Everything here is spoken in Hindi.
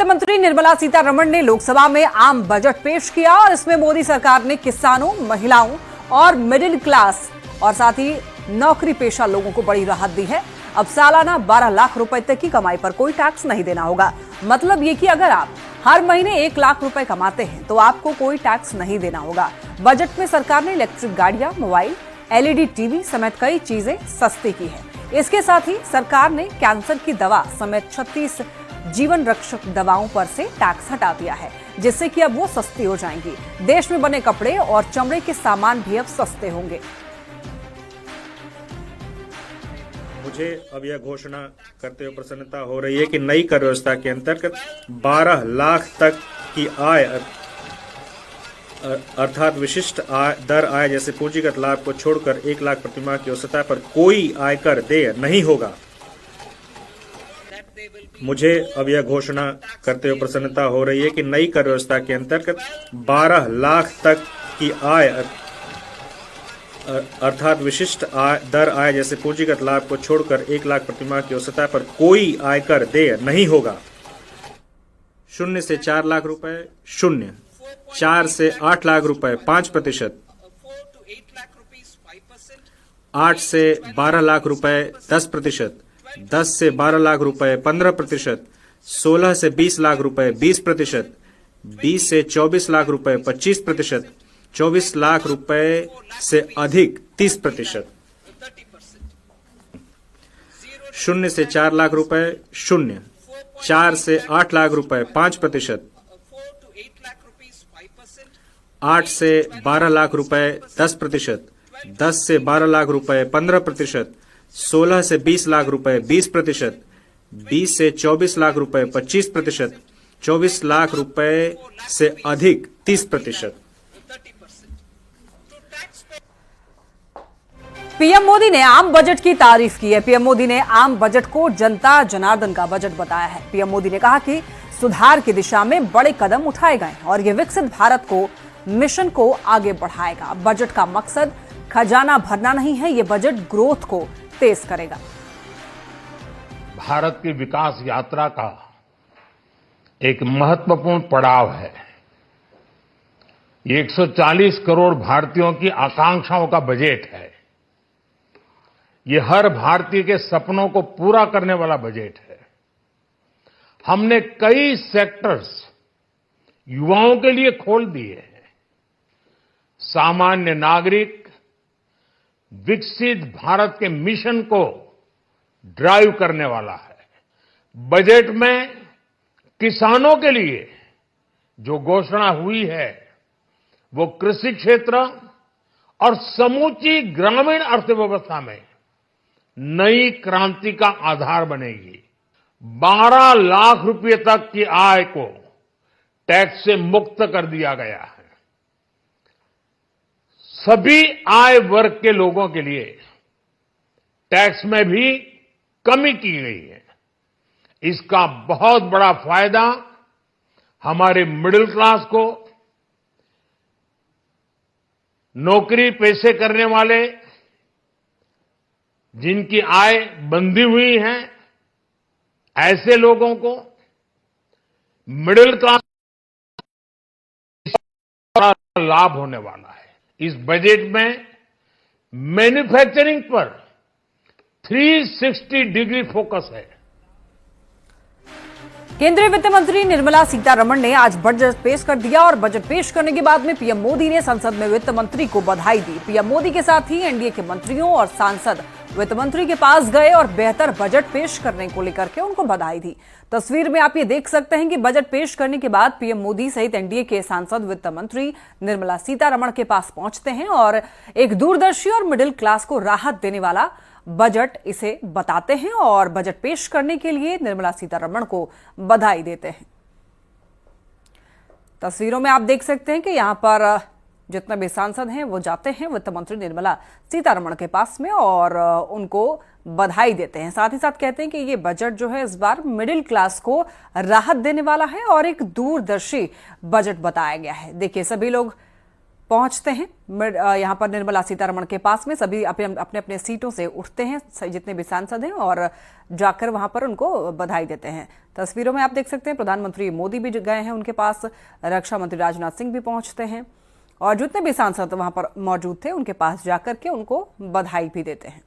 मंत्री निर्मला सीतारमण ने लोकसभा में आम बजट पेश किया और इसमें मोदी सरकार ने किसानों, महिलाओं और मिडिल क्लास और साथ ही नौकरी पेशा लोगों को बड़ी राहत दी है। अब सालाना 12 लाख रुपए तक की कमाई पर कोई टैक्स नहीं देना होगा। मतलब ये कि अगर आप हर महीने 1 लाख रुपए कमाते हैं तो आपको कोई टैक्स नहीं देना होगा। बजट में सरकार ने इलेक्ट्रिक गाड़ियां, मोबाइल, एलईडी टीवी समेत कई चीजें सस्ती की है। इसके साथ ही सरकार ने कैंसर की दवा समेत 36 जीवन रक्षक दवाओं पर से टैक्स हटा दिया है, जिससे कि अब वो सस्ती हो जाएंगी। देश में बने कपड़े और चमड़े के सामान भी अब सस्ते होंगे। मुझे अब यह घोषणा करते हुए प्रसन्नता हो रही है कि नई कर व्यवस्था के अंतर्गत 12 लाख तक की आय अर्थात विशिष्ट दर आय जैसे पूंजीगत लाभ को छोड़कर 1 लाख प्रतिमाह की औसत पर कोई आयकर देय नहीं होगा। मुझे अब यह घोषणा करते हुए प्रसन्नता हो रही है कि नई कर व्यवस्था के अंतर्गत 12 लाख तक की आय अर्थात विशिष्ट दर आय जैसे पूंजीगत लाभ को छोड़कर 1 लाख प्रतिमाह की औसत पर कोई आयकर देय नहीं होगा। 0 से 4 लाख रुपए 0, 4 से 8 लाख रुपए 5%, 8 से 12 लाख रुपए 10%, 10 से 12 लाख रुपए 15%, 16 से 20 लाख रुपए 20%, 20 से 24 लाख रुपए 25%, 24 लाख रुपए से अधिक 30%, 0 से 4 लाख रुपए 0, 4 से 8 लाख रुपए 5%, 8 से 12 लाख रुपए 10%, 10 से 12 लाख रुपए 15%, 16 से 20 लाख रुपए 20%, 20 से 24 लाख रुपए 25%, 24 लाख रुपए से अधिक 30%। पीएम मोदी ने आम बजट की तारीफ की है। पीएम मोदी ने आम बजट को जनता जनार्दन का बजट बताया है। पीएम मोदी ने कहा कि सुधार की दिशा में बड़े कदम उठाए गए और ये विकसित भारत को मिशन को आगे बढ़ाएगा। बजट का मकसद खजाना भरना नहीं है, ये बजट ग्रोथ को तेज करेगा। भारत की विकास यात्रा का एक महत्वपूर्ण पड़ाव है। ये 140 करोड़ भारतीयों की आकांक्षाओं का बजट है। ये हर भारतीय के सपनों को पूरा करने वाला बजट है। हमने कई सेक्टर्स युवाओं के लिए खोल दिए हैं। सामान्य नागरिक विकसित भारत के मिशन को ड्राइव करने वाला है। बजट में किसानों के लिए जो घोषणा हुई है वो कृषि क्षेत्र और समूची ग्रामीण अर्थव्यवस्था में नई क्रांति का आधार बनेगी। 12 लाख रुपए तक की आय को टैक्स से मुक्त कर दिया गया है। सभी आय वर्ग के लोगों के लिए टैक्स में भी कमी की गई है। इसका बहुत बड़ा फायदा हमारे मिडिल क्लास को, नौकरी पेशे करने वाले जिनकी आय बंधी हुई है ऐसे लोगों को, मिडिल क्लास का लाभ होने वाला है। इस बजट में मैन्युफैक्चरिंग पर 360 डिग्री फोकस है। केंद्रीय वित्त मंत्री निर्मला सीतारमण ने आज बजट पेश कर दिया और बजट पेश करने के बाद में पीएम मोदी ने संसद में वित्त मंत्री को बधाई दी। पीएम मोदी के साथ ही एनडीए के मंत्रियों और सांसद वित्त मंत्री के पास गए और बेहतर बजट पेश करने को लेकर के उनको बधाई दी। तस्वीर में आप ये देख सकते हैं कि बजट पेश करने के बाद पीएम मोदी सहित एनडीए के सांसद वित्त मंत्री निर्मला सीतारमण के पास पहुंचते हैं और एक दूरदर्शी और मिडिल क्लास को राहत देने वाला बजट इसे बताते हैं और बजट पेश करने के लिए निर्मला सीतारमण को बधाई देते हैं। तस्वीरों में आप देख सकते हैं कि यहां पर जितने भी सांसद हैं वो जाते हैं वित्त मंत्री निर्मला सीतारमण के पास में और उनको बधाई देते हैं। साथ ही साथ कहते हैं कि ये बजट जो है इस बार मिडिल क्लास को राहत देने वाला है और एक दूरदर्शी बजट बताया गया है। देखिए, सभी लोग पहुंचते हैं। यहाँ पर निर्मला सीतारमण के पास में सभी अपने अपने सीटों से उठते हैं, जितने भी सांसद हैं, और जाकर वहां पर उनको बधाई देते हैं। तस्वीरों में आप देख सकते हैं प्रधानमंत्री मोदी भी गए हैं उनके पास, रक्षा मंत्री राजनाथ सिंह भी पहुंचते हैं और जितने भी सांसद वहां पर मौजूद थे उनके पास जाकर के उनको बधाई भी देते हैं।